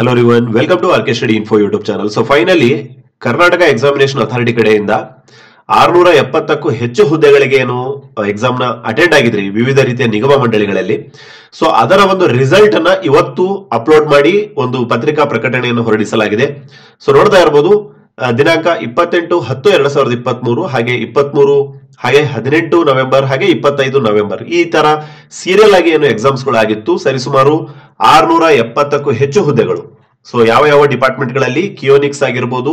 Hello everyone, welcome to RK Study Info YouTube channel. So finally, Karnataka examination authority ಕಡೆಯಿಂದ 670ಕ್ಕೂ ಹೆಚ್ಚು ಹುದ್ದೆಗಳಿಗೆ ಏನು exam ನ ಅಟೆಂಡ್ ಆಗಿದ್ರಿ ವಿವಿಧ ರೀತಿಯ ನಿಗಮ ಮಂಡಳಿಗಳಲ್ಲಿ. ಸೊ ಅದರ ಒಂದು ರಿಸಲ್ಟ್ ಅನ್ನ ಇವತ್ತು ಅಪ್ಲೋಡ್ ಮಾಡಿ ಒಂದು ಪತ್ರಿಕಾ ಪ್ರಕಟಣೆಯನ್ನು ಹೊರಡಿಸಲಾಗಿದೆ. ಸೊ ನೋಡ್ತಾ ಇರಬಹುದು ದಿನಾಂಕ 28/10/2023 ಹಾಗೆ 23 ಹಾಗೆ 18 ನವೆಂಬರ್ ಹಾಗೆ 25 ನವೆಂಬರ್ ಈ ತರ ಸೀರಿಯಲ್ ಆಗಿ ಏನು ಎಕ್ಸಾಮ್ಸ್ ಗಳು ಆಗಿತ್ತು. ಸರಿಸುಮಾರು 670ಕ್ಕೂ ಹೆಚ್ಚು ಹುದ್ದೆಗಳು. ಸೊ ಯಾವ ಡಿಪಾರ್ಟ್ಮೆಂಟ್ ಗಳಲ್ಲಿ ಕಿಯೋನಿಕ್ಸ್ ಆಗಿರ್ಬೋದು,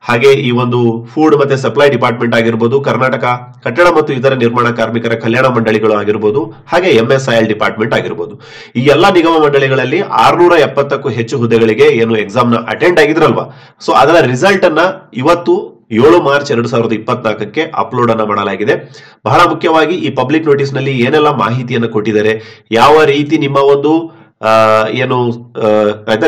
ಹಾಗೆ ಈ ಒಂದು ಫುಡ್ ಮತ್ತೆ ಸಪ್ಲೈ ಡಿಪಾರ್ಟ್ಮೆಂಟ್ ಆಗಿರ್ಬೋದು, ಕರ್ನಾಟಕ ಕಟ್ಟಡ ಮತ್ತು ಇತರ ನಿರ್ಮಾಣ ಕಾರ್ಮಿಕರ ಕಲ್ಯಾಣ ಮಂಡಳಿಗಳು ಆಗಿರ್ಬೋದು, ಹಾಗೆ MSIL ಡಿಪಾರ್ಟ್ಮೆಂಟ್ ಆಗಿರ್ಬೋದು. ಈ ಎಲ್ಲಾ ನಿಗಮ ಮಂಡಳಿಗಳಲ್ಲಿ 670ಕ್ಕೂ ಹೆಚ್ಚು ಹುದ್ದೆಗಳಿಗೆ ಏನು ಎಕ್ಸಾಮ್ ನ ಅಟೆಂಡ್ ಆಗಿದ್ರಲ್ವಾ, ಸೊ ಅದರ ರಿಸಲ್ಟ್ ಅನ್ನ ಇವತ್ತು 7 ಮಾರ್ಚ್ 2024ಕ್ಕೆ ಅಪ್ಲೋಡ್ ಅನ್ನ ಮಾಡಲಾಗಿದೆ. ಬಹಳ ಮುಖ್ಯವಾಗಿ ಈ ಪಬ್ಲಿಕ್ ನೋಟಿಸ್ ನಲ್ಲಿ ಏನೆಲ್ಲ ಮಾಹಿತಿಯನ್ನು ಕೊಟ್ಟಿದ್ದಾರೆ, ಯಾವ ರೀತಿ ನಿಮ್ಮ ಒಂದು ಏನು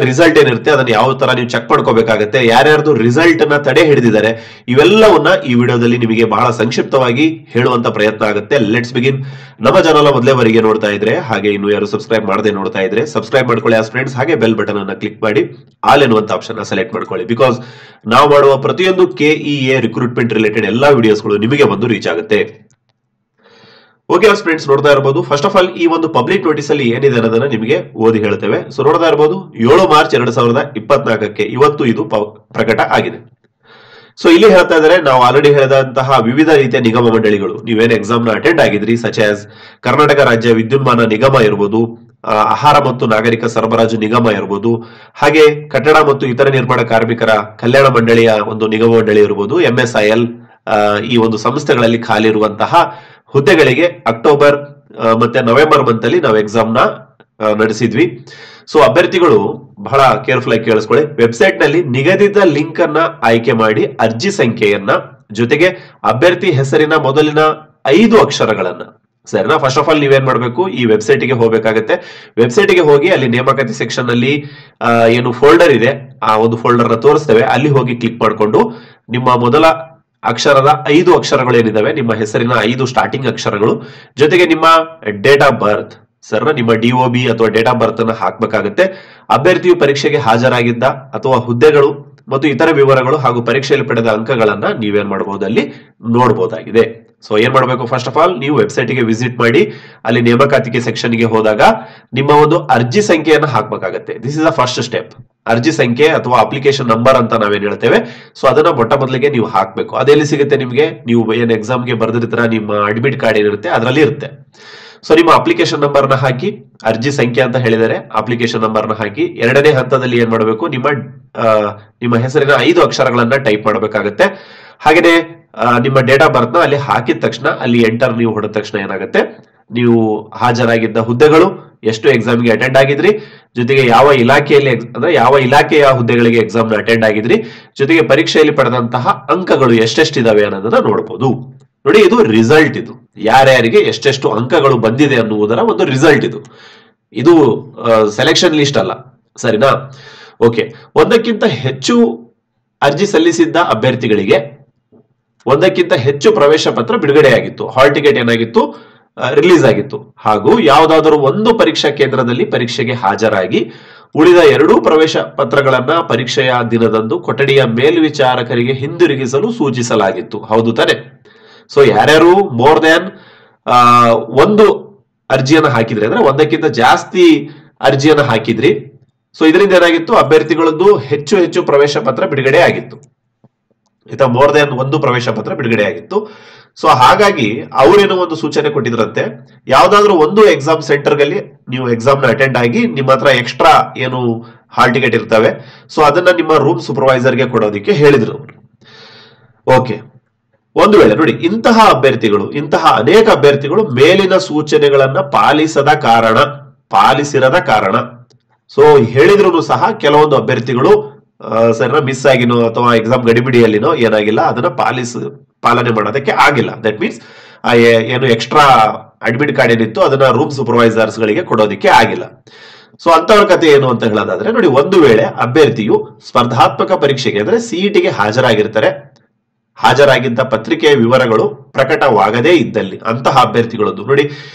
ರಿಸಲ್ಟ್ ಏನಿರುತ್ತೆ ಅದನ್ನ ಯಾವ ತರ ನೀವು ಚೆಕ್ ಮಾಡ್ಕೋಬೇಕಾಗತ್ತೆ, ಯಾರ್ಯಾರ್ದು ರಿಸಲ್ಟ್ ಅನ್ನ ತಡೆ ಹಿಡಿದಿದ್ದಾರೆ, ಇವೆಲ್ಲವನ್ನ ಈ ವಿಡಿಯೋದಲ್ಲಿ ನಿಮಗೆ ಬಹಳ ಸಂಕ್ಷಿಪ್ತವಾಗಿ ಹೇಳುವಂತ ಪ್ರಯತ್ನ ಆಗುತ್ತೆ. Let's begin. ನಮ್ಮ ಚಾನಲ್ ಮೊದಲೇವರೆಗೆ ನೋಡ್ತಾ ಇದ್ರೆ ಹಾಗೆ ಇನ್ನು ಯಾರು ಸಬ್ಸ್ಕ್ರೈಬ್ ಮಾಡದೆ ನೋಡ್ತಾ ಇದ್ರೆ ಸಬ್ಸ್ಕ್ರೈಬ್ ಮಾಡ್ಕೊಳ್ಳಿ ಆಸ್ ಫ್ರೆಂಡ್ಸ್, ಹಾಗೆ ಬೆಲ್ ಬಟನ್ ಅನ್ನ ಕ್ಲಿಕ್ ಮಾಡಿ ಆಲ್ ಎನ್ನುವಂತ ಆಪ್ಷನ್ ನ ಸೆಲೆಕ್ಟ್ ಮಾಡ್ಕೊಳ್ಳಿ. ಬಿಕಾಸ್ ನಾವು ಮಾಡುವ ಪ್ರತಿಯೊಂದು KEA ರಿಕ್ರೂಟ್ಮೆಂಟ್ ರಿಲೇಟೆಡ್ ಎಲ್ಲಾ ವಿಡಿಯೋಸ್ಗಳು ನಿಮಗೆ ಬಂದು ರೀಚ್ ಆಗುತ್ತೆ. ಓಕೆ ಫ್ರೆಂಡ್ಸ್, ನೋಡ್ತಾ ಇರಬಹುದು. ಫಸ್ಟ್ ಆಫ್ ಆಲ್ ಈ ಒಂದು ಪಬ್ಲಿಕ್ ನೋಟಿಸ್ ಅಲ್ಲಿ ಏನಿದೆ ಅನ್ನೋದನ್ನ ನಿಮಗೆ ಓದಿ ಹೇಳ್ತೇವೆ. ಸೊ ನೋಡ್ತಾ ಇರಬಹುದು 7 ಮಾರ್ಚ್ 2024ಕ್ಕೆ ಇವತ್ತು ಇದು ಪ್ರಕಟ ಆಗಿದೆ. ಸೊ ಇಲ್ಲಿ ಹೇಳ್ತಾ ಇದ್ದಾರೆ, ನಾವು ಆಲ್ರೆಡಿ ಹೇಳಿದಂತಹ ವಿವಿಧ ರೀತಿಯ ನಿಗಮ ಮಂಡಳಿಗಳು ನೀವೇನು ಎಕ್ಸಾಮ್ ನ ಅಟೆಂಡ್ ಆಗಿದ್ರಿ, ಸಚ್ ಆಸ್ ಕರ್ನಾಟಕ ರಾಜ್ಯ ವಿದ್ಯುನ್ಮಾನ ನಿಗಮ ಇರ್ಬೋದು, ಆಹಾರ ಮತ್ತು ನಾಗರಿಕ ಸರಬರಾಜು ನಿಗಮ ಇರ್ಬೋದು, ಹಾಗೆ ಕಟ್ಟಡ ಮತ್ತು ಇತರ ನಿರ್ಮಾಣ ಕಾರ್ಮಿಕರ ಕಲ್ಯಾಣ ಮಂಡಳಿಯ ಒಂದು ನಿಗಮ ಮಂಡಳಿ ಇರ್ಬೋದು, MSIL ಈ ಒಂದು ಸಂಸ್ಥೆಗಳಲ್ಲಿ ಖಾಲಿ ಇರುವಂತಹ ಹುದ್ದೆಗಳಿಗೆ ಅಕ್ಟೋಬರ್ ಮತ್ತೆ ನವೆಂಬರ್ ಮಂತ್ ಅಲ್ಲಿ ನಾವು ಎಕ್ಸಾಮ್ ನ ನಡೆಸಿದ್ವಿ. ಸೊ ಅಭ್ಯರ್ಥಿಗಳು ಬಹಳ ಕೇರ್ಫುಲ್ ಆಗಿ ಕೇಳಿಸ್ಕೊಳ್ಳಿ. ವೆಬ್ಸೈಟ್ ನಲ್ಲಿ ನಿಗದಿತ ಲಿಂಕ್ ಅನ್ನ ಆಯ್ಕೆ ಮಾಡಿ ಅರ್ಜಿ ಸಂಖ್ಯೆಯನ್ನ ಜೊತೆಗೆ ಅಭ್ಯರ್ಥಿ ಹೆಸರಿನ ಮೊದಲಿನ 5 ಅಕ್ಷರಗಳನ್ನ, ಸರಿನಾ? ಫಸ್ಟ್ ಆಫ್ ಆಲ್ ನೀವೇನ್ ಮಾಡ್ಬೇಕು, ಈ ವೆಬ್ಸೈಟ್ ಗೆ ಹೋಗ್ಬೇಕಾಗತ್ತೆ. ವೆಬ್ಸೈಟ್ ಗೆ ಹೋಗಿ ಅಲ್ಲಿ ನೇಮಕಾತಿ ಸೆಕ್ಷನ್ ಅಲ್ಲಿ ಏನು ಫೋಲ್ಡರ್ ಇದೆ ಆ ಒಂದು ಫೋಲ್ಡರ್ ನ ತೋರಿಸ್ತೇವೆ. ಅಲ್ಲಿ ಹೋಗಿ ಕ್ಲಿಕ್ ಮಾಡಿಕೊಂಡು ನಿಮ್ಮ ಮೊದಲ ಅಕ್ಷರದ 5 ಅಕ್ಷರಗಳು ಏನಿದಾವೆ, ನಿಮ್ಮ ಹೆಸರಿನ 5 ಸ್ಟಾರ್ಟಿಂಗ್ ಅಕ್ಷರಗಳು ಜೊತೆಗೆ ನಿಮ್ಮ ಡೇಟ್ ಆಫ್ ಬರ್ತ್, ಸರ್ ನಿಮ್ಮ DOB ಅಥವಾ ಡೇಟ್ ಆಫ್ ಬರ್ತ್ ಅನ್ನ ಹಾಕ್ಬೇಕಾಗತ್ತೆ. ಅಭ್ಯರ್ಥಿಯು ಪರೀಕ್ಷೆಗೆ ಹಾಜರಾಗಿದ್ದ ಅಥವಾ ಹುದ್ದೆಗಳು ಮತ್ತು ಇತರ ವಿವರಗಳು ಹಾಗೂ ಪರೀಕ್ಷೆಯಲ್ಲಿ ಪಡೆದ ಅಂಕಗಳನ್ನ ನೀವೇನ್ ಮಾಡಬಹುದು ಅಲ್ಲಿ ನೋಡಬಹುದಾಗಿದೆ. ಸೊ ಏನ್ ಮಾಡಬೇಕು, ಫಸ್ಟ್ ಆಫ್ ಆಲ್ ನೀವು ವೆಬ್ಸೈಟ್ ಗೆ ವಿಸಿಟ್ ಮಾಡಿ ಅಲ್ಲಿ ನೇಮಕಾತಿಗೆ ಸೆಕ್ಷನ್ ಗೆ ಹೋದಾಗ ನಿಮ್ಮ ಒಂದು ಅರ್ಜಿ ಸಂಖ್ಯೆಯನ್ನ ಹಾಕ್ಬೇಕಾಗತ್ತೆ. This is the first step. ಅರ್ಜಿ ಸಂಖ್ಯೆ ಅಥವಾ ಅಪ್ಲಿಕೇಶನ್ ನಂಬರ್ ಅಂತ ನಾವೇನ್ ಹೇಳ್ತೇವೆ, ಸೊ ಅದನ್ನ ಮೊಟ್ಟ ಮೊದಲಿಗೆ ನೀವು ಹಾಕ್ಬೇಕು. ಅದೆಲ್ಲಿ ಸಿಗುತ್ತೆ ನಿಮಗೆ, ನೀವು ಏನ್ ಎಕ್ಸಾಮ್ ಗೆ ಬರ್ದಿರ್ತೀರ ನಿಮ್ಮ ಅಡ್ಮಿಟ್ ಕಾರ್ಡ್ ಏನಿರುತ್ತೆ ಅದರಲ್ಲಿ ಇರುತ್ತೆ. ಸೊ ನಿಮ್ಮ ಅಪ್ಲಿಕೇಶನ್ ನಂಬರ್ ನ ಹಾಕಿ, ಅರ್ಜಿ ಸಂಖ್ಯೆ ಅಂತ ಹೇಳಿದರೆ ಅಪ್ಲಿಕೇಶನ್ ನಂಬರ್ ನ ಹಾಕಿ, ಎರಡನೇ ಹಂತದಲ್ಲಿ ಏನ್ ಮಾಡಬೇಕು, ನಿಮ್ಮ ಹೆಸರಿನ 5 ಅಕ್ಷರಗಳನ್ನ ಟೈಪ್ ಮಾಡಬೇಕಾಗತ್ತೆ. ಹಾಗೇನೆ ನಿಮ್ಮ ಡೇಟ್ ಆಫ್ ಬರ್ತ್ ನ ಅಲ್ಲಿ ಹಾಕಿದ ತಕ್ಷಣ ಅಲ್ಲಿ ಎಂಟರ್ ನೀವು ಹೊಡೆದ ತಕ್ಷಣ ಏನಾಗುತ್ತೆ, ನೀವು ಹಾಜರಾಗಿದ್ದ ಹುದ್ದೆಗಳು, ಎಷ್ಟು ಎಕ್ಸಾಮ್ ಗೆ ಅಟೆಂಡ್ ಆಗಿದ್ರಿ, ಜೊತೆಗೆ ಯಾವ ಇಲಾಖೆಯಲ್ಲಿ ಅಂದ್ರೆ ಯಾವ ಇಲಾಖೆಯ ಹುದ್ದೆಗಳಿಗೆ ಎಕ್ಸಾಮ್ ನ ಅಟೆಂಡ್ ಆಗಿದ್ರಿ, ಜೊತೆಗೆ ಪರೀಕ್ಷೆಯಲ್ಲಿ ಪಡೆದಂತಹ ಅಂಕಗಳು ಎಷ್ಟೆಷ್ಟಿದಾವೆ ಅನ್ನೋದನ್ನ ನೋಡಬಹುದು. ನೋಡಿ, ಇದು ರಿಸಲ್ಟ್. ಇದು ಯಾರ್ಯಾರಿಗೆ ಎಷ್ಟೆಷ್ಟು ಅಂಕಗಳು ಬಂದಿದೆ ಅನ್ನುವುದರ ಒಂದು ರಿಸಲ್ಟ್. ಇದು ಸೆಲೆಕ್ಷನ್ ಲಿಸ್ಟ್ ಅಲ್ಲ, ಸರಿನಾ? ಓಕೆ, ಒಂದಕ್ಕಿಂತ ಹೆಚ್ಚು ಅರ್ಜಿ ಸಲ್ಲಿಸಿದ್ದ ಅಭ್ಯರ್ಥಿಗಳಿಗೆ ಒಂದಕ್ಕಿಂತ ಹೆಚ್ಚು ಪ್ರವೇಶ ಪತ್ರ ಬಿಡುಗಡೆಯಾಗಿತ್ತು, ಹಾಲ್ ಟಿಕೆಟ್ ಏನಾಗಿತ್ತು ರಿಲೀಸ್ ಆಗಿತ್ತು, ಹಾಗೂ ಯಾವುದಾದರೂ ಒಂದು ಪರೀಕ್ಷಾ ಕೇಂದ್ರದಲ್ಲಿ ಪರೀಕ್ಷೆಗೆ ಹಾಜರಾಗಿ ಉಳಿದ 2 ಪ್ರವೇಶ ಪತ್ರಗಳನ್ನ ಪರೀಕ್ಷೆಯ ದಿನದಂದು ಕೊಠಡಿಯ ಮೇಲ್ವಿಚಾರಕರಿಗೆ ಹಿಂದಿರುಗಿಸಲು ಸೂಚಿಸಲಾಗಿತ್ತು. ಹೌದು ತಾನೆ? ಸೊ ಯಾರ್ಯಾರು ಮೋರ್ ದ್ಯಾನ್ ಒಂದು ಅರ್ಜಿಯನ್ನ ಹಾಕಿದ್ರಿ, ಅಂದ್ರೆ ಒಂದಕ್ಕಿಂತ ಜಾಸ್ತಿ ಅರ್ಜಿಯನ್ನ ಹಾಕಿದ್ರಿ, ಸೊ ಇದರಿಂದ ಏನಾಗಿತ್ತು, ಅಭ್ಯರ್ಥಿಗಳದ್ದು ಹೆಚ್ಚು ಪ್ರವೇಶ ಪತ್ರ ಬಿಡುಗಡೆ ಆಗಿತ್ತು, ಆಯ್ತಾ? ಮೋರ್ ದೆನ್ ಒಂದು ಪ್ರವೇಶ ಪತ್ರ ಬಿಡುಗಡೆ ಆಗಿತ್ತು. ಸೊ ಹಾಗಾಗಿ ಅವರೇನೋ ಒಂದು ಸೂಚನೆ ಕೊಟ್ಟಿದ್ರಂತೆ, ಯಾವ್ದಾದ್ರು ಒಂದು ಎಕ್ಸಾಮ್ ಸೆಂಟರ್ ಗಳಲ್ಲಿ ನೀವು ಎಕ್ಸಾಮ್ ನ ಅಟೆಂಡ್ ಆಗಿ ನಿಮ್ಮ ಹತ್ರ ಎಕ್ಸ್ಟ್ರಾ ಏನು ಹಾಲ್ ಟಿಕೆಟ್ ಇರ್ತವೆ, ಸೊ ಅದನ್ನ ನಿಮ್ಮ ರೂಮ್ ಸೂಪರ್ವೈಸರ್ ಗೆ ಕೊಡೋದಕ್ಕೆ ಹೇಳಿದ್ರು ಅವರು. ಓಕೆ, ಒಂದು ವೇಳೆ ನೋಡಿ ಇಂತಹ ಅನೇಕ ಅಭ್ಯರ್ಥಿಗಳು ಮೇಲಿನ ಸೂಚನೆಗಳನ್ನ ಪಾಲಿಸಿರದ ಕಾರಣ ಸೊ ಹೇಳಿದ್ರು ಸಹ ಕೆಲವೊಂದು ಅಭ್ಯರ್ಥಿಗಳು ಸರಿನಾ ಮಿಸ್ ಆಗಿನೋ ಅಥವಾ ಎಕ್ಸಾಮ್ ಗಡಿಬಿಡಿಯಲ್ಲಿನೋ ಏನಾಗಿಲ್ಲ, ಅದನ್ನ ಪಾಲನೆ ಮಾಡೋದಕ್ಕೆ ಆಗಿಲ್ಲ. ದಟ್ ಮೀನ್ಸ್ ಏನು ಎಕ್ಸ್ಟ್ರಾ ಅಡ್ಮಿಟ್ ಕಾರ್ಡ್ ಏನಿತ್ತು ಅದನ್ನ ರೂಮ್ ಸೂಪರ್ವೈಸರ್ಸ್ ಗಳಿಗೆ ಕೊಡೋದಕ್ಕೆ ಆಗಿಲ್ಲ. ಸೊ ಅಂತವ್ರ ಕತೆ ಏನು ಅಂತ ಹೇಳೋದಾದ್ರೆ ನೋಡಿ, ಒಂದು ವೇಳೆ ಅಭ್ಯರ್ಥಿಯು ಸ್ಪರ್ಧಾತ್ಮಕ ಪರೀಕ್ಷೆಗೆ ಅಂದ್ರೆ CET-ಗೆ ಹಾಜರಾಗಿದ್ದ ಪತ್ರಿಕೆಯ ವಿವರಗಳು ಪ್ರಕಟವಾಗದೇ ಇದ್ದಲ್ಲಿ ಅಂತಹ ಅಭ್ಯರ್ಥಿಗಳದ್ದು ನೋಡಿ,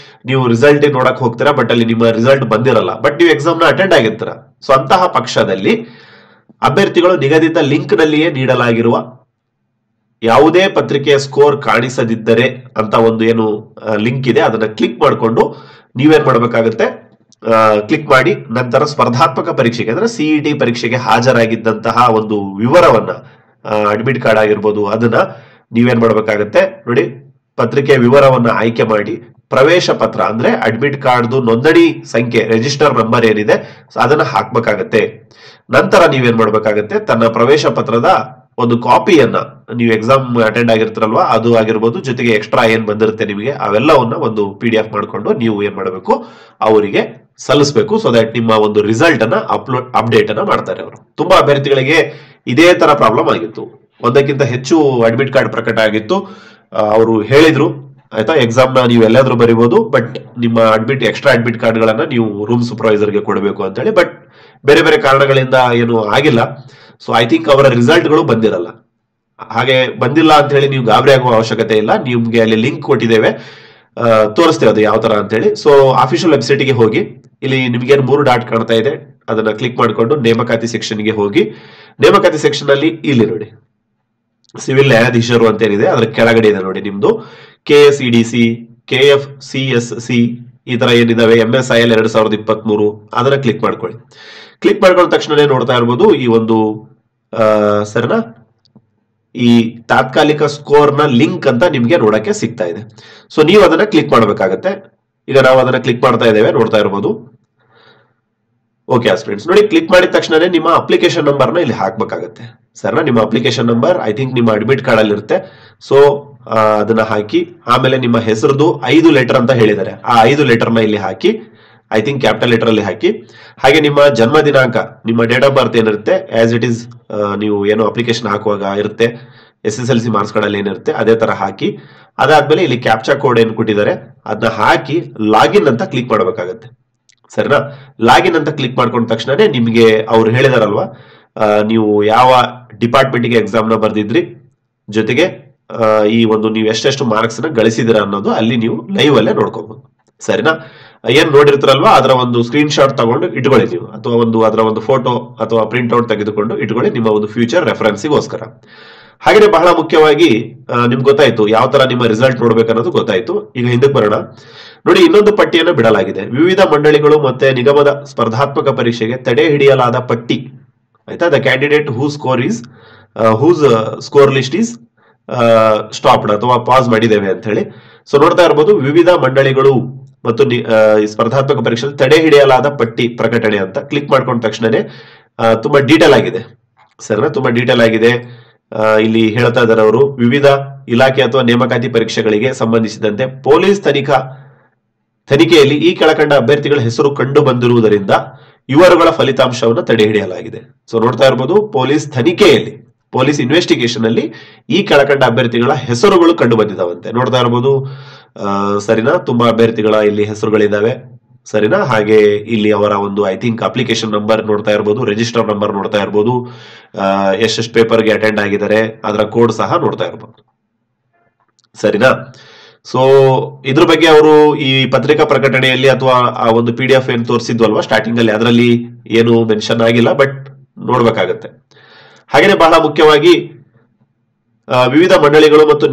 ನೀವು ರಿಸಲ್ಟ್ ನೋಡಕ್ ಹೋಗ್ತೀರಾ, ಬಟ್ ಅಲ್ಲಿ ನಿಮ್ಮ ರಿಸಲ್ಟ್ ಬಂದಿರಲ್ಲ, ಬಟ್ ನೀವು ಎಕ್ಸಾಮ್ ನ ಅಟೆಂಡ್ ಆಗಿರ್ತೀರ, ಸೊ ಅಂತಹ ಪಕ್ಷದಲ್ಲಿ ಅಭ್ಯರ್ಥಿಗಳು ನಿಗದಿತ ಲಿಂಕ್ ನಲ್ಲಿಯೇ ನೀಡಲಾಗಿರುವ ಯಾವುದೇ ಪತ್ರಿಕೆಯ ಸ್ಕೋರ್ ಕಾಣಿಸದಿದ್ದರೆ ಅಂತ ಒಂದು ಏನು ಲಿಂಕ್ ಇದೆ ಅದನ್ನ ಕ್ಲಿಕ್ ಮಾಡಿಕೊಂಡು ನೀವೇನ್ ಮಾಡ್ಬೇಕಾಗುತ್ತೆ, ಕ್ಲಿಕ್ ಮಾಡಿ ನಂತರ ಸ್ಪರ್ಧಾತ್ಮಕ ಪರೀಕ್ಷೆಗೆ ಅಂದ್ರೆ ಸಿಇಟಿ ಪರೀಕ್ಷೆಗೆ ಹಾಜರಾಗಿದ್ದಂತಹ ಒಂದು ವಿವರವನ್ನ, ಅಡ್ಮಿಟ್ ಕಾರ್ಡ್ ಆಗಿರ್ಬೋದು, ಅದನ್ನ ನೀವೇನ್ ಮಾಡ್ಬೇಕಾಗತ್ತೆ ನೋಡಿ, ಪತ್ರಿಕೆಯ ವಿವರವನ್ನ ಆಯ್ಕೆ ಮಾಡಿ ಪ್ರವೇಶ ಪತ್ರ ಅಂದ್ರೆ ಅಡ್ಮಿಟ್ ಕಾರ್ಡ್ದು ನೋಂದಣಿ ಸಂಖ್ಯೆ, ರಿಜಿಸ್ಟರ್ ನಂಬರ್ ಏನಿದೆ ಅದನ್ನ ಹಾಕ್ಬೇಕಾಗತ್ತೆ. ನಂತರ ನೀವೇನ್ ಮಾಡ್ಬೇಕಾಗತ್ತೆ, ತನ್ನ ಪ್ರವೇಶ ಪತ್ರದ ಒಂದು ಕಾಪಿಯನ್ನ, ನೀವು ಎಕ್ಸಾಮ್ ಅಟೆಂಡ್ ಆಗಿರ್ತಾರಲ್ವಾ ಅದು ಆಗಿರ್ಬೋದು, ಜೊತೆಗೆ ಎಕ್ಸ್ಟ್ರಾ ಏನ್ ಬಂದಿರುತ್ತೆ ನಿಮಗೆ ಅವೆಲ್ಲವನ್ನ ಒಂದು PDF ಮಾಡ್ಕೊಂಡು ನೀವು ಏನ್ ಮಾಡಬೇಕು, ಅವರಿಗೆ ಸಲ್ಲಿಸಬೇಕು. ಸೊ ದಟ್ ನಿಮ್ಮ ಒಂದು ರಿಸಲ್ಟ್ ಅನ್ನ ಅಪ್ಡೇಟ್ ಅನ್ನ ಮಾಡ್ತಾರೆ ಅವರು. ತುಂಬಾ ಅಭ್ಯರ್ಥಿಗಳಿಗೆ ಇದೇ ತರ ಪ್ರಾಬ್ಲಮ್ ಆಗಿತ್ತು, ಒಂದಕ್ಕಿಂತ ಹೆಚ್ಚು ಅಡ್ಮಿಟ್ ಕಾರ್ಡ್ ಪ್ರಕಟ ಆಗಿತ್ತು. ಅವರು ಹೇಳಿದ್ರು ಆಯ್ತಾ, ಎಕ್ಸಾಮ್ ನ ನೀವು ಎಲ್ಲಾದ್ರೂ ಬರೀಬಹುದು, ಬಟ್ ನಿಮ್ಮ ಎಕ್ಸ್ಟ್ರಾ ಅಡ್ಮಿಟ್ ಕಾರ್ಡ್ ಗಳನ್ನ ನೀವು ರೂಮ್ ಸೂಪರ್ವೈಸರ್ಗೆ ಕೊಡಬೇಕು ಅಂತ ಹೇಳಿ. ಬಟ್ ಬೇರೆ ಬೇರೆ ಕಾರಣಗಳಿಂದ ಏನು ಆಗಿಲ್ಲ. ಸೊ ಐ ಥಿಂಕ್ ಅವರ ರಿಸಲ್ಟ್ ಗಳು ಬಂದಿರಲ್ಲ. ಹಾಗೆ ಬಂದಿಲ್ಲ ಅಂತ ಹೇಳಿ ನೀವು ಗಾಬರಿ ಆಗುವ ಅವಶ್ಯಕತೆ ಇಲ್ಲ. ನಿಮ್ಗೆ ಅಲ್ಲಿ ಲಿಂಕ್ ಕೊಟ್ಟಿದ್ದೇವೆ, ತೋರಿಸ್ತೇವೆ ಅದು ಯಾವ ತರ ಅಂತ ಹೇಳಿ. ಸೊ ಅಫಿಷಿಯಲ್ ವೆಬ್ಸೈಟ್ ಗೆ ಹೋಗಿ, ಇಲ್ಲಿ ನಿಮ್ಗೆ 3 ಡಾಟ್ ಕಾಣ್ತಾ ಇದೆ, ಅದನ್ನ ಕ್ಲಿಕ್ ಮಾಡಿಕೊಂಡು ನೇಮಕಾತಿ ಸೆಕ್ಷನ್ ಗೆ ಹೋಗಿ, ನೇಮಕಾತಿ ಸೆಕ್ಷನ್ ಅಲ್ಲಿ ಇಲ್ಲಿ ನೋಡಿ ಸಿವಿಲ್ ನ್ಯಾಯಾಧೀಶರು ಅಂತ ಏನಿದೆ ಅದರ ಕೆಳಗಡೆ ಇದೆ ನೋಡಿ ನಿಮ್ದು KSEDC, KFCSC ಈ ತರ ಏನಿದಾವೆ, MSIL 2023 ಅದನ್ನ ಕ್ಲಿಕ್ ಮಾಡ್ಕೊಳ್ಳಿ. ಕ್ಲಿಕ್ ಮಾಡ್ಕೊಂಡ ತಕ್ಷಣ ನೋಡ್ತಾ ಇರ್ಬೋದು ಈ ಒಂದು ಸರಿನಾ, ಈ ತಾತ್ಕಾಲಿಕ ಸ್ಕೋರ್ ನ ಲಿಂಕ್ ಅಂತ ನಿಮ್ಗೆ ನೋಡಕ್ಕೆ ಸಿಗ್ತಾ ಇದೆ. ಸೊ ನೀವು ಅದನ್ನ ಕ್ಲಿಕ್ ಮಾಡ್ಬೇಕಾಗತ್ತೆ. ಈಗ ನಾವು ಅದನ್ನ ಕ್ಲಿಕ್ ಮಾಡ್ತಾ ಇದ್ದೇವೆ, ನೋಡ್ತಾ ಇರ್ಬೋದು. ಓಕೆ ಸ್ಟೂಡೆಂಟ್ಸ್, ನೋಡಿ ಕ್ಲಿಕ್ ಮಾಡಿದ ತಕ್ಷಣ ನಿಮ್ಮ ಅಪ್ಲಿಕೇಶನ್ ನಂಬರ್ ನ ಇಲ್ಲಿ ಹಾಕ್ಬೇಕಾಗತ್ತೆ. ಸರಿನಾ, ನಿಮ್ಮ ಅಪ್ಲಿಕೇಶನ್ ನಂಬರ್ ಐ ಥಿಂಕ್ ನಿಮ್ಮ ಅಡ್ಮಿಟ್ ಕಾರ್ಡ್ ಅಲ್ಲಿ ಇರುತ್ತೆ. ಸೊ ಅದನ್ನ ಹಾಕಿ, ಆಮೇಲೆ ನಿಮ್ಮ ಹೆಸರದು 5 ಲೆಟರ್ ಅಂತ ಹೇಳಿದ್ದಾರೆ, ಆ 5 ಲೆಟರ್ ನ ಇಲ್ಲಿ ಹಾಕಿ, ಐ ಥಿಂಕ್ ಕ್ಯಾಪಿಟಲ್ ಲೆಟರ್ ಅಲ್ಲಿ ಹಾಕಿ. ಹಾಗೆ ನಿಮ್ಮ ಜನ್ಮ ದಿನಾಂಕ, ನಿಮ್ಮ ಡೇಟ್ ಆಫ್ ಬರ್ತ್ ಏನಿರುತ್ತೆ ಆಸ್ ಇಟ್ ಈಸ್, ನೀವು ಏನು ಅಪ್ಲಿಕೇಶನ್ ಹಾಕುವಾಗ ಇರುತ್ತೆ, SSLC ಮಾರ್ಕ್ಸ್ ಕಾರ್ಡ್ ಅಲ್ಲಿ ಏನಿರುತ್ತೆ ಅದೇ ತರ ಹಾಕಿ. ಅದಾದ್ಮೇಲೆ ಇಲ್ಲಿ ಕ್ಯಾಪ್ಚಾ ಕೋಡ್ ಏನ್ ಕೊಟ್ಟಿದ್ದಾರೆ ಅದನ್ನ ಹಾಕಿ ಲಾಗಿನ್ ಅಂತ ಕ್ಲಿಕ್ ಮಾಡ್ಬೇಕಾಗತ್ತೆ. ಸರಿನಾ, ಲಾಗಿನ್ ಅಂತ ಕ್ಲಿಕ್ ಮಾಡ್ಕೊಂಡ ತಕ್ಷಣ ನಿಮ್ಗೆ ಅವ್ರು ಹೇಳಿದಾರಲ್ವಾ, ನೀವು ಯಾವ ಡಿಪಾರ್ಟ್ಮೆಂಟ್ ಗೆ ಎಕ್ಸಾಮ್ ನ ಬರ್ದಿದ್ರಿ, ಜೊತೆಗೆ ಈ ಒಂದು ನೀವು ಎಷ್ಟೆಷ್ಟು ಮಾರ್ಕ್ಸ್ ನ ಗಳಿಸಿದಿರ ಅನ್ನೋದು ಅಲ್ಲಿ ನೀವು ಲೈವ್ ಅಲ್ಲೇ ನೋಡ್ಕೋಬಹುದು. ಸರಿನಾ, ಏನ್ ನೋಡಿರ್ತಾರಲ್ವಾ ಅದರ ಒಂದು ಸ್ಕ್ರೀನ್ ಶಾಟ್ ತಗೊಂಡು ಇಟ್ಕೊಳ್ಳಿ ನೀವು, ಅಥವಾ ಅದರ ಒಂದು ಫೋಟೋ ಅಥವಾ ಪ್ರಿಂಟ್ ಔಟ್ ತೆಗೆದುಕೊಂಡು ಇಟ್ಕೊಳ್ಳಿ ನಿಮ್ಮ ಒಂದು ಫ್ಯೂಚರ್ ರೆಫರೆನ್ಸ್ಗೋಸ್ಕರ. ಹಾಗೆ ಬಹಳ ಮುಖ್ಯವಾಗಿ ನಿಮ್ಗೆ ಗೊತ್ತಾಯ್ತು ಯಾವ ತರ ನಿಮ್ಮ ರಿಸಲ್ಟ್ ನೋಡ್ಬೇಕನ್ನೋದು ಗೊತ್ತಾಯ್ತು. ಈಗ ಹಿಂದಕ್ಕೆ ಬರೋಣ. ನೋಡಿ, ಇನ್ನೊಂದು ಪಟ್ಟಿಯನ್ನು ಬಿಡಲಾಗಿದೆ. ವಿವಿಧ ಮಂಡಳಿಗಳು ಮತ್ತೆ ನಿಗಮದ ಸ್ಪರ್ಧಾತ್ಮಕ ಪರೀಕ್ಷೆಗೆ ತಡೆ ಹಿಡಿಯಲಾದ ಪಟ್ಟಿ. ಆಯ್ತಾ, the candidate whose score list is stopped ಅಥವಾ ಪಾಸ್ ಮಾಡಿದ್ದೇವೆ ಅಂತ ಹೇಳಿ. ಸೊ ನೋಡ್ತಾ ಇರ್ಬೋದು, ವಿವಿಧ ಮಂಡಳಿಗಳು ಮತ್ತು ಸ್ಪರ್ಧಾತ್ಮಕ ಪರೀಕ್ಷೆ ತಡೆ ಹಿಡಿಯಲಾದ ಪಟ್ಟಿ ಪ್ರಕಟಣೆ ಅಂತ ಕ್ಲಿಕ್ ಮಾಡ್ಕೊಂಡ ತಕ್ಷಣನೇ ತುಂಬಾ ಡೀಟೇಲ್ ಆಗಿದೆ. ಸರಿನಾ, ತುಂಬಾ ಡೀಟೇಲ್ ಆಗಿದೆ. ಇಲ್ಲಿ ಹೇಳ್ತಾ ಇದ್ದಾರೆ ಅವರು, ವಿವಿಧ ಇಲಾಖೆ ಅಥವಾ ನೇಮಕಾತಿ ಪರೀಕ್ಷೆಗಳಿಗೆ ಸಂಬಂಧಿಸಿದಂತೆ ಪೊಲೀಸ್ ತನಿಖೆಯಲ್ಲಿ ಈ ಕೆಳಕಂಡ ಅಭ್ಯರ್ಥಿಗಳ ಹೆಸರು ಕಂಡು ಬಂದಿರುವುದರಿಂದ ಇವರುಗಳ ಫಲಿತಾಂಶವನ್ನು ತಡೆ ಹಿಡಿಯಲಾಗಿದೆ. ಸೊ ನೋಡ್ತಾ ಇರ್ಬೋದು, ಪೊಲೀಸ್ ಇನ್ವೆಸ್ಟಿಗೇಷನ್ ಅಲ್ಲಿ ಈ ಕೆಳಕಂಡ ಅಭ್ಯರ್ಥಿಗಳ ಹೆಸರುಗಳು ಕಂಡು ಬಂದಿದ್ದಾವಂತೆ. ನೋಡ್ತಾ ಇರ್ಬೋದು. ಸರಿನಾ, ತುಂಬಾ ಅಭ್ಯರ್ಥಿಗಳ ಇಲ್ಲಿ ಹೆಸರುಗಳಿದ್ದಾವೆ. ಸರಿನಾ, ಹಾಗೆ ಇಲ್ಲಿ ಅವರ ಒಂದು ಐ ಥಿಂಕ್ ಅಪ್ಲಿಕೇಶನ್ ನಂಬರ್ ನೋಡ್ತಾ ಇರ್ಬೋದು, ರಿಜಿಸ್ಟರ್ ನಂಬರ್ ನೋಡ್ತಾ ಇರ್ಬೋದು, ಎಷ್ಟೆಷ್ಟು ಪೇಪರ್ಗೆ ಅಟೆಂಡ್ ಆಗಿದ್ದಾರೆ ಅದರ ಕೋಡ್ ಸಹ ನೋಡ್ತಾ ಇರ್ಬೋದು. ಸರಿನಾ, ಸೊ ಇದ್ರ ಬಗ್ಗೆ ಅವರು ಈ ಪತ್ರಿಕಾ ಪ್ರಕಟಣೆಯಲ್ಲಿ ಅಥವಾ ಆ ಒಂದು PDF ಏನ್ ತೋರಿಸಿದ್ವಲ್ವಾ ಸ್ಟಾರ್ಟಿಂಗ್ ಅಲ್ಲಿ, ಅದರಲ್ಲಿ ಏನು ಮೆನ್ಷನ್ ಆಗಿಲ್ಲ, ಬಟ್ ನೋಡ್ಬೇಕಾಗತ್ತೆ. ಹಾಗೇನೆ ಬಹಳ ಮುಖ್ಯವಾಗಿ ವಿವಿಧ ಮಂಡಳಿಗಳು ಮತ್ತು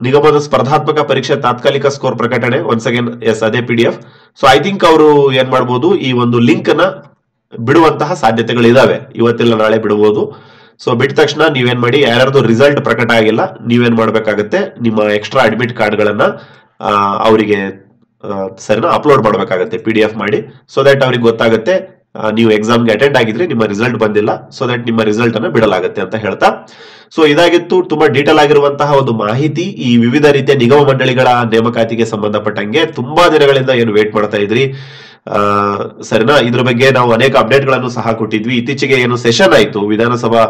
ನಿಗಮದ ಸ್ಪರ್ಧಾತ್ಮಕ ಪರೀಕ್ಷೆ ತಾತ್ಕಾಲಿಕ ಸ್ಕೋರ್ ಪ್ರಕಟಣೆ, ಒನ್ಸ್ ಅಗೇನ್ ಅದೇ PDF. ಸೊ ಐ ಥಿಂಕ್ ಅವರು ಏನ್ ಮಾಡ್ಬೋದು, ಈ ಒಂದು ಲಿಂಕ್ ನ ಬಿಡುವಂತಹ ಸಾಧ್ಯತೆಗಳು ಇದಾವೆ, ಇವತ್ತಿಲ್ಲ ನಾಳೆ ಬಿಡಬಹುದು. ಸೊ ಬಿಟ್ಟ ತಕ್ಷಣ ನೀವೇನ್ ಮಾಡಿ, ಯಾರ್ಯಾರ್ದು ರಿಸಲ್ಟ್ ಪ್ರಕಟ ಆಗಿಲ್ಲ ನೀವೇನ್ ಮಾಡ್ಬೇಕಾಗತ್ತೆ, ನಿಮ್ಮ ಎಕ್ಸ್ಟ್ರಾ ಅಡ್ಮಿಟ್ ಕಾರ್ಡ್ ಗಳನ್ನ ಅವರಿಗೆ ಸರಿನಾ ಅಪ್ಲೋಡ್ ಮಾಡ್ಬೇಕಾಗತ್ತೆ PDF ಮಾಡಿ. ಸೊ ದಟ್ ಅವ್ರಿಗೆ ಗೊತ್ತಾಗುತ್ತೆ ನೀವು ಎಕ್ಸಾಮ್ಗೆ ಅಟೆಂಡ್ ಆಗಿದ್ರೆ ನಿಮ್ಮ ರಿಸಲ್ಟ್ ಬಂದಿಲ್ಲ, ಸೊ ದಟ್ ನಿಮ್ಮ ರಿಸಲ್ಟ್ ಅನ್ನ ಬಿಡಲಾಗುತ್ತೆ ಅಂತ ಹೇಳ್ತಾ. ಸೊ ಇದಾಗಿತ್ತು ತುಂಬಾ ಡೀಟೇಲ್ ಆಗಿರುವಂತಹ ಒಂದು ಮಾಹಿತಿ ಈ ವಿವಿಧ ರೀತಿಯ ನಿಗಮ ಮಂಡಳಿಗಳ ನೇಮಕಾತಿಗೆ ಸಂಬಂಧಪಟ್ಟಂಗೆ. ತುಂಬಾ ದಿನಗಳಿಂದ ಏನು ವೇಟ್ ಮಾಡ್ತಾ ಇದ್ರಿ, ಸರಿನಾ, ಇದ್ರ ಬಗ್ಗೆ ನಾವು ಅನೇಕ ಅಪ್ಡೇಟ್ ಗಳನ್ನು ಸಹ ಕೊಟ್ಟಿದ್ವಿ. ಇತ್ತೀಚೆಗೆ ಏನು ಸೆಷನ್ ಆಯ್ತು, ವಿಧಾನಸಭಾ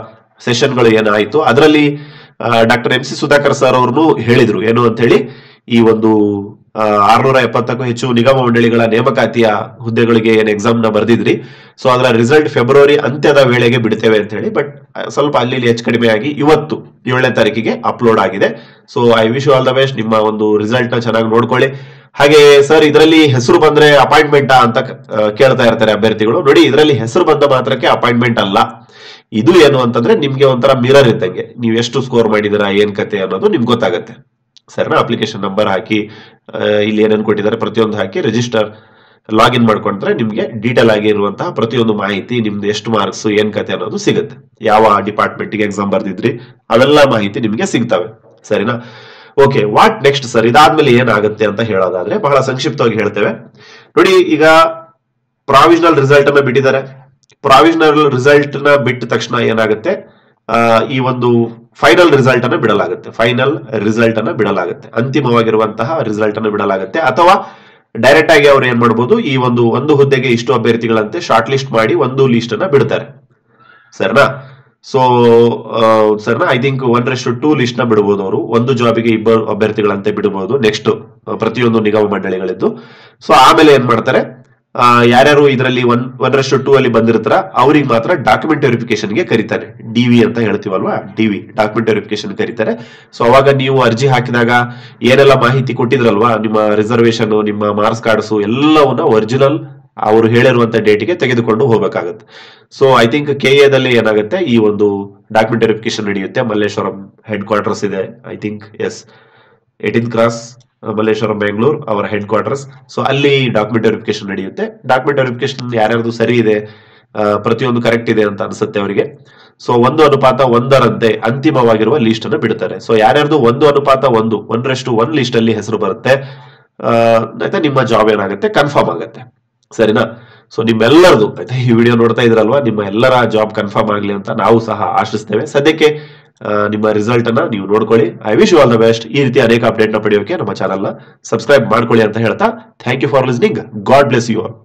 ಸೆಷನ್ಗಳು ಏನಾಯ್ತು, ಅದರಲ್ಲಿ ಡಾಕ್ಟರ್ MC ಸುಧಾಕರ್ ಸರ್ ಅವ್ರನ್ನು ಹೇಳಿದ್ರು ಏನು ಅಂತ ಹೇಳಿ, ಈ ಒಂದು 670ಕ್ಕೂ ಹೆಚ್ಚು ನಿಗಮ ಮಂಡಳಿಗಳ ನೇಮಕಾತಿಯ ಹುದ್ದೆಗಳಿಗೆ ಏನ್ ಎಕ್ಸಾಮ್ ನ ಬರ್ದಿದ್ರಿ, ಸೊ ಅದರ ರಿಸಲ್ಟ್ ಫೆಬ್ರವರಿ ಅಂತ್ಯದ ವೇಳೆಗೆ ಬಿಡ್ತೇವೆ ಅಂತ ಹೇಳಿ. ಬಟ್ ಸ್ವಲ್ಪ ಅಲ್ಲಿ ಹೆಚ್ಚು ಕಡಿಮೆ ಆಗಿ ಇವತ್ತು 7ನೇ ತಾರೀಕಿಗೆ ಅಪ್ಲೋಡ್ ಆಗಿದೆ. So I wish you all the best. ನಿಮ್ಮ ಒಂದು ರಿಸಲ್ಟ್ ನ ಚೆನ್ನಾಗಿ ನೋಡ್ಕೊಳ್ಳಿ. ಹಾಗೆ ಸರ್ ಇದರಲ್ಲಿ ಹೆಸರು ಬಂದ್ರೆ ಅಪಾಯಿಂಟ್ಮೆಂಟಾ ಅಂತ ಕೇಳ್ತಾ ಇರ್ತಾರೆ ಅಭ್ಯರ್ಥಿಗಳು. ನೋಡಿ, ಇದರಲ್ಲಿ ಹೆಸರು ಬಂದ ಮಾತ್ರಕ್ಕೆ ಅಪಾಯಿಂಟ್ಮೆಂಟ್ ಅಲ್ಲ. ಇದು ಏನು ಅಂತಂದ್ರೆ ನಿಮ್ಗೆ ಒಂಥರ ಮಿರರ್ ಇದ್ದಂಗೆ, ನೀವು ಎಷ್ಟು ಸ್ಕೋರ್ ಮಾಡಿದಿರಾ ಏನ್ ಕತೆ ಅನ್ನೋದು ನಿಮ್ಗೆ ಗೊತ್ತಾಗುತ್ತೆ. ಸರಿನಾ? ಅಪ್ಲಿಕೇಶನ್ ನಂಬರ್ ಹಾಕಿ, ಇಲ್ಲಿ ಏನೇನು ಕೊಟ್ಟಿದ್ದಾರೆ ಪ್ರತಿಯೊಂದು ಹಾಕಿ ರಿಜಿಸ್ಟರ್ ಲಾಗಿನ್ ಮಾಡ್ಕೊಂಡ್ರೆ ನಿಮ್ಗೆ ಡೀಟೇಲ್ ಆಗಿರುವಂತಹ ಪ್ರತಿಯೊಂದು ಮಾಹಿತಿ, ನಿಮ್ದು ಎಷ್ಟು ಮಾರ್ಕ್ಸ್ ಏನ್ ಕತೆ ಅನ್ನೋದು ಸಿಗುತ್ತೆ. ಯಾವ ಡಿಪಾರ್ಟ್ಮೆಂಟ್ಗೆ ಎಕ್ಸಾಮ್ ಬರ್ದಿದ್ರಿ ಅವೆಲ್ಲ ಮಾಹಿತಿ ನಿಮ್ಗೆ ಸಿಗ್ತವೆ. ಸರಿನಾ? Okay, what next sir? ಇದಾದ್ಮೇಲೆ ಏನಾಗುತ್ತೆ ಅಂತ ಹೇಳೋದಾದ್ರೆ ಬಹಳ ಸಂಕ್ಷಿಪ್ತವಾಗಿ ಹೇಳ್ತೇವೆ. ನೋಡಿ, ಈಗ ಪ್ರಾವಿಷನಲ್ ರಿಸಲ್ಟ್ ಅನ್ನ ಬಿಟ್ಟಿದ್ದಾರೆ. ಪ್ರಾವಿಷನಲ್ ರಿಸಲ್ಟ್ ನ ಬಿಟ್ಟ ತಕ್ಷಣ ಏನಾಗುತ್ತೆ, ಈ ಒಂದು ಫೈನಲ್ ರಿಸಲ್ಟ್ ಅನ್ನ ಬಿಡಲಾಗುತ್ತೆ. ಫೈನಲ್ ರಿಸಲ್ಟ್ ಅನ್ನ ಬಿಡಲಾಗುತ್ತೆ, ಅಂತಿಮವಾಗಿರುವಂತಹ ರಿಸಲ್ಟ್ ಅನ್ನು ಬಿಡಲಾಗುತ್ತೆ. ಅಥವಾ ಡೈರೆಕ್ಟ್ ಆಗಿ ಅವ್ರು ಏನ್ ಮಾಡಬಹುದು, ಈ ಒಂದು ಹುದ್ದೆಗೆ ಇಷ್ಟು ಅಭ್ಯರ್ಥಿಗಳಂತೆ ಶಾರ್ಟ್ ಲಿಸ್ಟ್ ಮಾಡಿ ಒಂದು ಲಿಸ್ಟ್ ಅನ್ನ ಬಿಡ್ತಾರೆ. ಸರಿನಾ? ಸೊ ಸರಿನಾ, ಐ ಥಿಂಕ್ 1:2 ಲಿಸ್ಟ್ ನ ಬಿಡಬಹುದು ಅವರು. ಒಂದು ಜಾಬಿಗೆ ಇಬ್ಬರು ಅಭ್ಯರ್ಥಿಗಳಂತೆ ಬಿಡಬಹುದು ನೆಕ್ಸ್ಟ್ ಪ್ರತಿಯೊಂದು ನಿಗಮ ಮಂಡಳಿಗಳಿದ್ದು. ಸೊ ಆಮೇಲೆ ಏನ್ ಮಾಡ್ತಾರೆ, ಯಾರ್ಯಾರು ಇದರಲ್ಲಿ 1:2 ಅಲ್ಲಿ ಬಂದಿರ್ತಾರ ಅವ್ರಿಗೆ ಮಾತ್ರ ಡಾಕ್ಯುಮೆಂಟ್ ವೆರಿಫಿಕೇಶನ್ಗೆ ಕರೀತಾರೆ. ಡಿವಿ ಅಂತ ಹೇಳ್ತೀವಲ್ವಾ, ಡಿವಿ ಡಾಕ್ಯುಮೆಂಟ್ ವೆರಿಫಿಕೇಶನ್ ಕರೀತಾರೆ. ಸೊ ಅವಾಗ ನೀವು ಅರ್ಜಿ ಹಾಕಿದಾಗ ಏನೆಲ್ಲ ಮಾಹಿತಿ ಕೊಟ್ಟಿದ್ರಲ್ವಾ, ನಿಮ್ಮ ರಿಸರ್ವೇಶನ್, ನಿಮ್ಮ ಮಾರ್ಕ್ಸ್ ಕಾರ್ಡ್ಸ್ ಎಲ್ಲವನ್ನ ಒರಿಜಿನಲ್ ಅವರು ಹೇಳಿರುವಂತ ಡೇಟಿಗೆ ತೆಗೆದುಕೊಂಡು ಹೋಗಬೇಕಾಗುತ್ತೆ. ಸೊ ಐ ಥಿಂಕ್ KA ದಲ್ಲಿ ಏನಾಗುತ್ತೆ, ಈ ಒಂದು ಡಾಕ್ಯುಮೆಂಟ್ ವೆರಿಫಿಕೇಶನ್ ನಡೆಯುತ್ತೆ. ಮಲ್ಲೇಶ್ವರಂ ಹೆಡ್ ಕ್ವಾರ್ಟರ್ಸ್ ಇದೆ, I think 18th cross Malleshwaram Bengaluru ಅವರ ಹೆಡ್ ಕ್ವಾರ್ಟರ್ಸ್. ಸೊ ಅಲ್ಲಿ ಡಾಕ್ಯುಮೆಂಟ್ ವೆರಿಫಿಕೇಶನ್ ನಡೆಯುತ್ತೆ. ಡಾಕ್ಯುಮೆಂಟ್ ವೆರಿಫಿಕೇಶನ್ ಯಾರ್ಯಾರ್ದು ಸರಿ ಇದೆ, ಪ್ರತಿಯೊಂದು ಕರೆಕ್ಟ್ ಇದೆ ಅಂತ ಅನ್ಸುತ್ತೆ ಅವರಿಗೆ. ಸೊ 1:1 ಅಂತಿಮವಾಗಿರುವ ಲಿಸ್ಟ್ ಅನ್ನು ಬಿಡ್ತಾರೆ. ಸೊ ಯಾರ್ಯಾರ್ದು 1:1 ಲಿಸ್ಟ್ ಅಲ್ಲಿ ಹೆಸರು ಬರುತ್ತೆ, ಆಯ್ತಾ, ನಿಮ್ಮ ಜಾಬ್ ಏನಾಗುತ್ತೆ ಕನ್ಫರ್ಮ್ ಆಗುತ್ತೆ. ಸರಿನಾ? ಸೊ ನಿಮ್ಮೆಲ್ಲರದು ಆಯ್ತಾ, ಈ ವಿಡಿಯೋ ನೋಡ್ತಾ ಇದ್ರಲ್ವಾ, ನಿಮ್ಮ ಎಲ್ಲರ ಜಾಬ್ ಕನ್ಫರ್ಮ್ ಆಗ್ಲಿ ಅಂತ ನಾವು ಸಹ ಆಶಿಸ್ತೇವೆ. ಸದ್ಯಕ್ಕೆ ನಿಮ್ಮ ರಿಸಲ್ಟ್ ಅನ್ನ ನೀವು ನೋಡ್ಕೊಳ್ಳಿ. I wish you all the best. ಈ ರೀತಿ ಅನೇಕ ಅಪ್ಡೇಟ್ ನ ಪಡೆಯೋಕೆ ನಮ್ಮ ಚಾನಲ್ ನ ಸಬ್ಸ್ಕ್ರೈಬ್ ಮಾಡ್ಕೊಳ್ಳಿ ಅಂತ ಹೇಳ್ತಾ, thank you for listening. God bless you all.